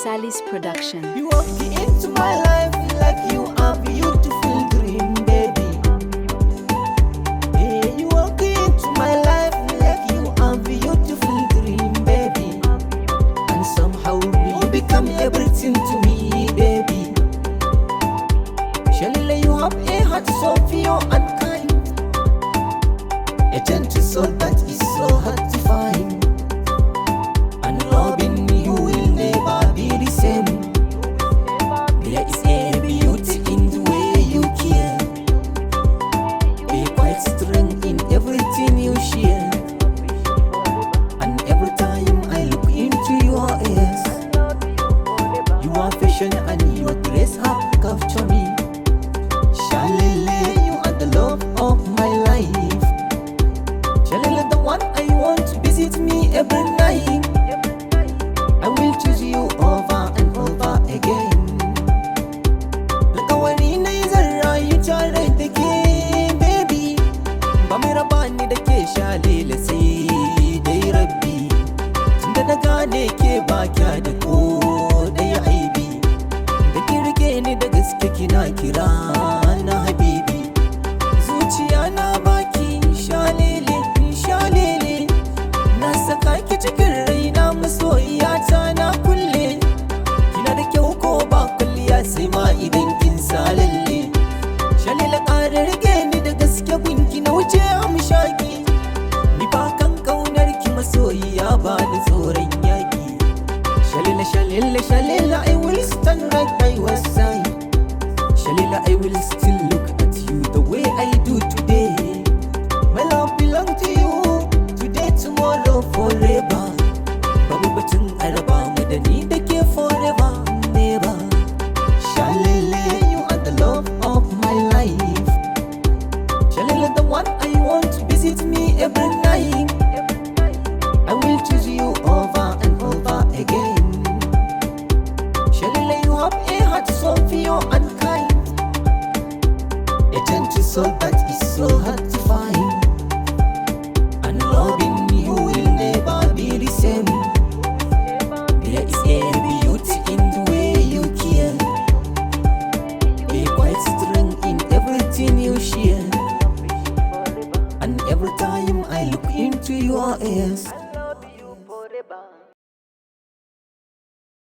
Salis production. You walk into my life like you are a beautiful dream, baby. Hey, you walk into my life like you are a beautiful dream, baby. And somehow you become everything to me, baby. Shalele, you have a heart so pure and kind, a gentle soul that is so hard to find. And loving you will never be the same. There is a beauty in the way you care. Be quite strong in everything you share. And every time I look into your eyes, your fashion and your grace have captured me. Shalele, you are the love of my life. Shalele, the one I want to visit me every night. I will choose you over and over again. Alkawari na yi zan rayu tare da ke, baby. Ba mai raba ni da ke Shalele sai dai Rabbi. Tunda na gane ke ba kya da ko ɗaya aibi. Da ki rike ni da gaske kina kira na habibi. Zuciya na baki Shalele, Shalele. Na saka ki cikin raina masoyiyata na kulle. Kina da kyau ko ba kulliya sai ma idan kin sa lalle. Shalele, ƙara rike ni da gaske gunki na wuce amshaki. Ni ba kan kaunar ki masoyiya ba da tsoron yaki. Shalele, Shalele, Shalele, I will stand right by your side. Shalele, I will still look at you the way I do today. My love belong to you today, tomorrow, forever. Babu batun araba mu da ni da ke forever, never. Shalele, you are the love of my life. Shalele, the one I want to visit me every night. I will choose you over and over again. Shalele, you have a heart so pure and kind, a gentle soul that is so hard to find. And loving you will never be the same. There is a beauty in the way you care. Be quite strong in everything you share. And every time I look into your eyes,